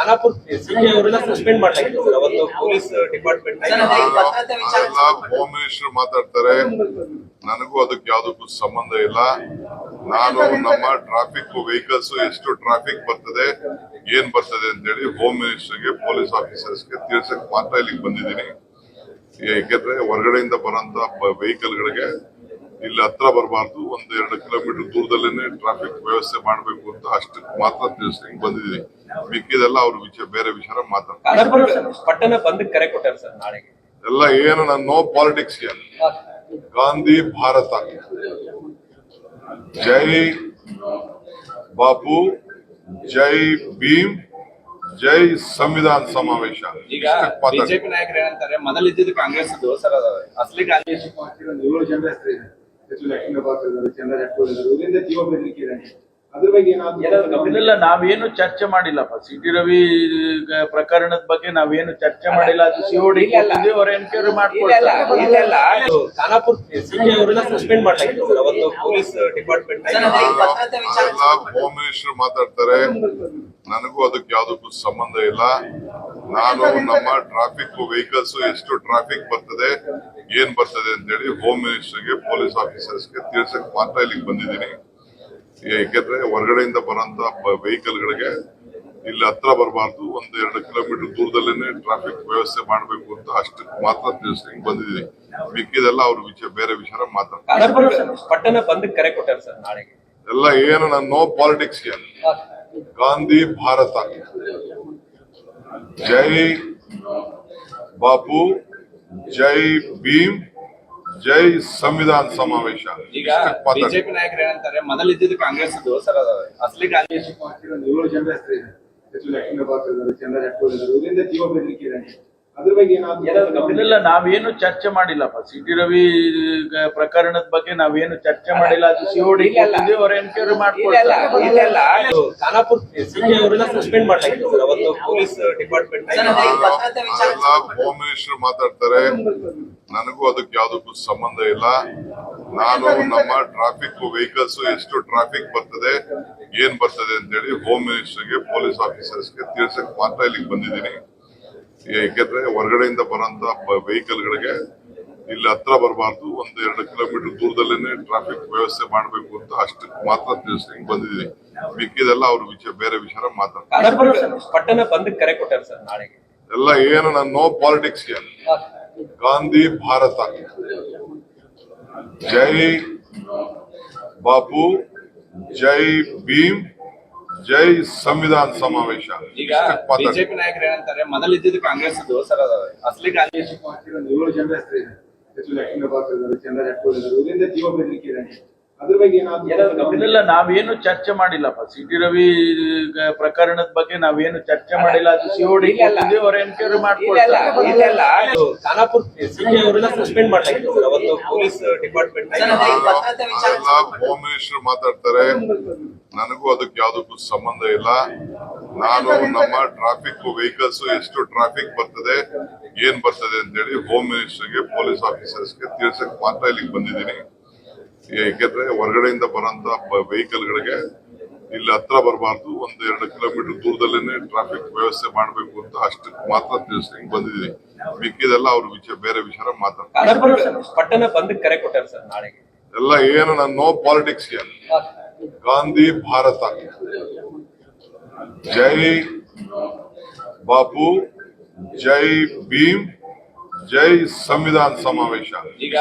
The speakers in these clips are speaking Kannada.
ಖಾನಾಪುರ ಸಿಟಿ ಅವರೆಲ್ಲ ಸಸ್ಪೆಂಡ್ ಮಾಡಲಾಗಿತ್ತು ಸರ್ ಅವತ್ತು ಪೊಲೀಸ್ ಡಿಪಾರ್ಟ್ಮೆಂಟ್ ಹೋಮ್ ಮಿನಿಸ್ಟರ್ ಮಾತಾಡ್ತಾರೆ. ನನಗೂ ಅದಕ್ಕೆ ಯಾವ್ದಕ್ಕೂ ಸಂಬಂಧ ಇಲ್ಲ. ನಾನು ನಮ್ಮ ಟ್ರಾಫಿಕ್ ವೆಹಿಕಲ್ಸ್ ಎಷ್ಟು ಟ್ರಾಫಿಕ್ ಬರ್ತದೆ ಏನ್ ಬರ್ತದೆ ಅಂತ ಹೇಳಿ ಹೋಮ್ ಮಿನಿಸ್ಟರ್ಗೆ ಪೊಲೀಸ್ ಆಫೀಸರ್ಸ್ಗೆ ತಿಳಿಸಕ್ ಮಾತ್ರ ಇಲ್ಲಿಗೆ ಬಂದಿದ್ದೀನಿ. ಯಾಕೆಂದ್ರೆ ಹೊರಗಡೆಯಿಂದ ಬರೋಂತ ವೆಹಿಕಲ್ ಗಳಿಗೆ ಇಲ್ಲಿ ಹತ್ರ ಬರಬಾರ್ದು, 1-2 ಕಿಲೋಮೀಟರ್ ದೂರದಲ್ಲೇನೆ ಟ್ರಾಫಿಕ್ ವ್ಯವಸ್ಥೆ ಮಾಡಬೇಕು ಅಂತ ಅಷ್ಟಕ್ಕೆ ಮಾತ್ರ ತಿಳಿಸ್ಲಿಕ್ಕೆ ಬಂದಿದ್ದೀನಿ. ಮಿಕ್ಕಿದೆಲ್ಲ ಅವ್ರ ಬೇರೆ ವಿಚಾರ ಮಾತಾಡ್ತಾರೆ. ಪಟ್ಟಣ ಬಂದ್ ಕರೆ ಕೊಟ್ಟಾರೆ ಸರ್ ನಾಳೆಗೆ. ಎಲ್ಲ ಏನು ನನ್ನ ನೋ ಪಾಲಿಟಿಕ್ಸ್ ಗಾಂಧಿ ಭಾರತ, ಜೈ ಬಾಪು, ಜೈ ಭೀಮ್, ಜೈ ಸಂವಿಧಾನ ಸಮಾವೇಶ. ಈಗ ಬಿಜೆಪಿ ನಾಯಕರು ಏನಂತಾರೆ, ಮೊದಲಿದ್ದು ಕಾಂಗ್ರೆಸ್ ಸರ್ ಅಸಲಿ ಗಾಂಧಿ 7 ಜನರ ಹೆಸರು ಇದೆ. ಚಂದ್ರ ಇದರಿಂದ ಜೀವ ಬೆದರಿಕೆ ಇದೆ. ಅದ್ರ ಬಗ್ಗೆ ಇಲ್ಲ, ನಾವೇನು ಚರ್ಚೆ ಮಾಡಿಲ್ಲಪ್ಪ. ಸಿಟಿ ರವಿ ಪ್ರಕರಣದ ಬಗ್ಗೆ ನಾವೇನು ಚರ್ಚೆ ಮಾಡಿಲ್ಲ. ಅದು ಸಿಒಡಿ ಅವ್ರ ಎನ್ಕ್ವೈರಿ ಮಾಡ್ಕೊಳ್ತಾರೆ. ಖಾನಾಪುರ ಸಿಟಿ ಅವರೆಲ್ಲ ಸಸ್ಪೆಂಡ್ ಮಾಡಲಾಗಿತ್ತು ಸರ್ ಅವತ್ತು ಪೊಲೀಸ್ ಡಿಪಾರ್ಟ್ಮೆಂಟ್ ಹೋಮ್ ಮಿನಿಸ್ಟರ್ ಮಾತಾಡ್ತಾರೆ. ನನಗೂ ಅದಕ್ಕೆ ಯಾವ್ದಕ್ಕೂ ಸಂಬಂಧ ಇಲ್ಲ. ನಾನು ನಮ್ಮ ಟ್ರಾಫಿಕ್ ವೆಹಿಕಲ್ಸ್ ಎಷ್ಟು ಟ್ರಾಫಿಕ್ ಬರ್ತದೆ ಏನ್ ಬರ್ತದೆ ಅಂತ ಹೇಳಿ ಹೋಮ್ ಮಿನಿಸ್ಟರ್ಗೆ ಪೊಲೀಸ್ ಆಫೀಸರ್ಸ್ಗೆ ತಿಳಿಸಕ್ ಮಾತ್ರ ಇಲ್ಲಿಗೆ ಬಂದಿದ್ದೀನಿ. ಯಾಕೆಂದ್ರೆ ಹೊರಗಡೆಯಿಂದ ಬರೋಂತ ವೆಹಿಕಲ್ ಗಳಿಗೆ ಇಲ್ಲಿ ಹತ್ರ ಬರಬಾರ್ದು, 1-2 ಕಿಲೋಮೀಟರ್ ದೂರದಲ್ಲೇನೆ ಟ್ರಾಫಿಕ್ ವ್ಯವಸ್ಥೆ ಮಾಡಬೇಕು ಅಂತ ಅಷ್ಟಕ್ಕೆ ಮಾತ್ರ ತಿಳಿಸ್ಲಿಕ್ಕೆ ಬಂದಿದ್ದೀನಿ. ಮಿಕ್ಕಿದೆಲ್ಲ ಅವ್ರ ಬೇರೆ ವಿಚಾರ ಮಾತಾಡ್ತಾರೆ. ಪಟ್ಟಣ ಬಂದ್ ಕರೆ ಕೊಟ್ಟಾರೆ ಸರ್ ನಾಳೆಗೆ. ಎಲ್ಲ ಏನು ನನ್ನ ನೋ ಪಾಲಿಟಿಕ್ಸ್ ಗಾಂಧಿ ಭಾರತ, ಜೈ ಬಾಪು, ಜೈ ಭೀಮ್, ಜೈ ಸಂವಿಧಾನ ಸಮಾವೇಶ. ಈಗ ಬಿಜೆಪಿ ನಾಯಕರು ಏನಂತಾರೆ, ಮೊದಲಿದ್ದು ಕಾಂಗ್ರೆಸ್ ಸರ್ ಅಸಲಿ ಗಾಂಧಿ 7 ಜನರ ಹೆಸರು ಇದೆ. ಚಂದ್ರ ಇದರಿಂದ ಜೀವ ಬೆದರಿಕೆ ಇದೆ. ಅದ್ರ ಬಗ್ಗೆ ಇಲ್ಲ, ನಾವೇನು ಚರ್ಚೆ ಮಾಡಿಲ್ಲಪ್ಪ. ಸಿಟಿ ರವಿ ಪ್ರಕರಣದ ಬಗ್ಗೆ ನಾವೇನು ಚರ್ಚೆ ಮಾಡಿಲ್ಲ. ಅದು ಸಿಒಡಿ ಅವ್ರ ಎನ್ಕ್ವೈರಿ ಮಾಡ್ಕೊಳ್ತಾರೆ. ಖಾನಾಪುರ ಸಿಟಿ ಅವರೆಲ್ಲ ಸಸ್ಪೆಂಡ್ ಮಾಡಲಾಗಿತ್ತು ಸರ್ ಅವತ್ತು ಪೊಲೀಸ್ ಡಿಪಾರ್ಟ್ಮೆಂಟ್ ಹೋಮ್ ಮಿನಿಸ್ಟರ್ ಮಾತಾಡ್ತಾರೆ. ನನಗೂ ಅದಕ್ಕೆ ಯಾವ್ದಕ್ಕೂ ಸಂಬಂಧ ಇಲ್ಲ. ನಾನು ನಮ್ಮ ಟ್ರಾಫಿಕ್ ವೆಹಿಕಲ್ಸ್ ಎಷ್ಟು ಟ್ರಾಫಿಕ್ ಬರ್ತದೆ ಏನ್ ಬರ್ತದೆ ಅಂತ ಹೇಳಿ ಹೋಮ್ ಮಿನಿಸ್ಟರ್ಗೆ ಪೊಲೀಸ್ ಆಫೀಸರ್ಸ್ಗೆ ತಿಳಿಸಕ್ ಮಾತ್ರ ಇಲ್ಲಿಗೆ ಬಂದಿದ್ದೀನಿ. ಯಾಕೆಂದ್ರೆ ಹೊರಗಡೆಯಿಂದ ಬರೋಂತ ವೆಹಿಕಲ್ ಗಳಿಗೆ ಇಲ್ಲಿ ಹತ್ರ ಬರಬಾರ್ದು, 1-2 ಕಿಲೋಮೀಟರ್ ದೂರದಲ್ಲೇನೆ ಟ್ರಾಫಿಕ್ ವ್ಯವಸ್ಥೆ ಮಾಡಬೇಕು ಅಂತ ಅಷ್ಟಕ್ಕೆ ಮಾತ್ರ ತಿಳಿಸ್ಲಿಕ್ಕೆ ಬಂದಿದ್ದೀನಿ. ಮಿಕ್ಕಿದೆಲ್ಲ ಅವ್ರ ಬೇರೆ ವಿಚಾರ ಮಾತಾಡ್ತಾರೆ. ಪಟ್ಟಣ ಬಂದ್ ಕರೆ ಕೊಟ್ಟಾರೆ ಸರ್ ನಾಳೆಗೆ. ಎಲ್ಲ ಏನು ನನ್ನ ನೋ ಪಾಲಿಟಿಕ್ಸ್ ಗಾಂಧಿ ಭಾರತ, ಜೈ ಬಾಪು, ಜೈ ಭೀಮ್, ಜೈ ಸಂವಿಧಾನ ಸಮಾವೇಶ. ಈಗ ಬಿಜೆಪಿ ನಾಯಕರು ಏನಂತಾರೆ, ಮೊದಲಿದ್ದು ಕಾಂಗ್ರೆಸ್ ಸರ್ ಅಸಲಿ ಗಾಂಧಿ 7 ಜನರ ಹೆಸರು ಇದೆ. ಚಂದ್ರ ಇದರಿಂದ ಜೀವ ಬೆದರಿಕೆ ಇದೆ. ಅದ್ರ ಬಗ್ಗೆ ಇಲ್ಲ, ನಾವೇನು ಚರ್ಚೆ ಮಾಡಿಲ್ಲಪ್ಪ. ಸಿಟಿ ರವಿ ಪ್ರಕರಣದ ಬಗ್ಗೆ ನಾವೇನು ಚರ್ಚೆ ಮಾಡಿಲ್ಲ. ಅದು ಸಿಒಡಿ ಅವ್ರ ಎನ್ಕ್ವೈರಿ ಮಾಡ್ಕೊಳ್ತಾರೆ. ಖಾನಾಪುರ ಸಿಟಿ ಅವರೆಲ್ಲ ಸಸ್ಪೆಂಡ್ ಮಾಡಲಾಗಿತ್ತು ಸರ್ ಅವತ್ತು ಪೊಲೀಸ್ ಡಿಪಾರ್ಟ್ಮೆಂಟ್ ಹೋಮ್ ಮಿನಿಸ್ಟರ್ ಮಾತಾಡ್ತಾರೆ. ನನಗೂ ಅದಕ್ಕೆ ಯಾವ್ದಕ್ಕೂ ಸಂಬಂಧ ಇಲ್ಲ. ನಾನು ನಮ್ಮ ಟ್ರಾಫಿಕ್ ವೆಹಿಕಲ್ಸ್ ಎಷ್ಟು ಟ್ರಾಫಿಕ್ ಬರ್ತದೆ ಏನ್ ಬರ್ತದೆ ಅಂತ ಹೇಳಿ ಹೋಮ್ ಮಿನಿಸ್ಟರ್ಗೆ ಪೊಲೀಸ್ ಆಫೀಸರ್ಸ್ಗೆ ತಿಳಿಸಕ್ ಮಾತ್ರ ಇಲ್ಲಿಗೆ ಬಂದಿದ್ದೀನಿ. ಯಾಕೆಂದ್ರೆ ಹೊರಗಡೆಯಿಂದ ಬರೋಂತ ವೆಹಿಕಲ್ ಗಳಿಗೆ ಇಲ್ಲಿ ಹತ್ರ ಬರಬಾರ್ದು, 1-2 ಕಿಲೋಮೀಟರ್ ದೂರದಲ್ಲೇನೆ ಟ್ರಾಫಿಕ್ ವ್ಯವಸ್ಥೆ ಮಾಡಬೇಕು ಅಂತ ಅಷ್ಟಕ್ಕೆ ಮಾತ್ರ ತಿಳಿಸ್ಲಿಕ್ಕೆ ಬಂದಿದ್ದೀನಿ. ಮಿಕ್ಕಿದೆಲ್ಲ ಅವ್ರ ಬೇರೆ ವಿಚಾರ ಮಾತಾಡ್ತಾರೆ. ಪಟ್ಟಣ ಬಂದ್ ಕರೆ ಕೊಟ್ಟಾರೆ ಸರ್ ನಾಳೆಗೆ. ಎಲ್ಲ ಏನು ನನ್ನ ನೋ ಪಾಲಿಟಿಕ್ಸ್ ಗಾಂಧಿ ಭಾರತ, ಜೈ ಬಾಪು, ಜೈ ಭೀಮ್, ಜೈ ಸಂವಿಧಾನ ಸಮಾವೇಶ. ಈಗ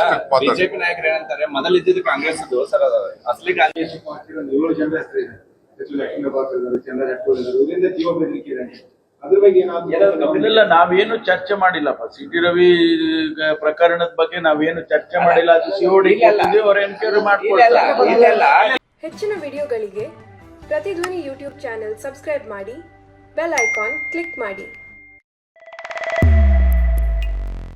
ಬಿಜೆಪಿ ನಾಯಕರು ಏನಂತಾರೆ, ಮೊದಲಿದ್ದು ಕಾಂಗ್ರೆಸ್ ಸರ್ ಅಸಲಿ ಗಾಂಧಿ 7 ಜನರ ಹೆಸರು ಇದೆ. ಚಂದ್ರ ಇದರಿಂದ ಜೀವ ಬೆದರಿಕೆ ಇದೆ. ಅದ್ರ ಬಗ್ಗೆ ಇಲ್ಲ, ನಾವೇನು ಚರ್ಚೆ ಮಾಡಿಲ್ಲಪ್ಪ. ಸಿಟಿ ರವಿ ಪ್ರಕರಣದ ಬಗ್ಗೆ ನಾವೇನು ಚರ್ಚೆ ಮಾಡಿಲ್ಲ. ಅದು ಸಿಒಡಿ ಅವ್ರ ಎನ್ಕ್ವೈರಿ ಮಾಡ್ಕೊಳ್ತಾರೆ. ಹೆಚ್ಚಿನ ವಿಡಿಯೋಗಳಿಗೆ ಪ್ರತಿಧ್ವನಿ ಯೂಟ್ಯೂಬ್ ಚಾನೆಲ್ ಸಬ್ಸ್ಕ್ರೈಬ್ ಮಾಡಿ, ಬೆಲ್ ಐಕಾನ್ ಕ್ಲಿಕ್ ಮಾಡಿ.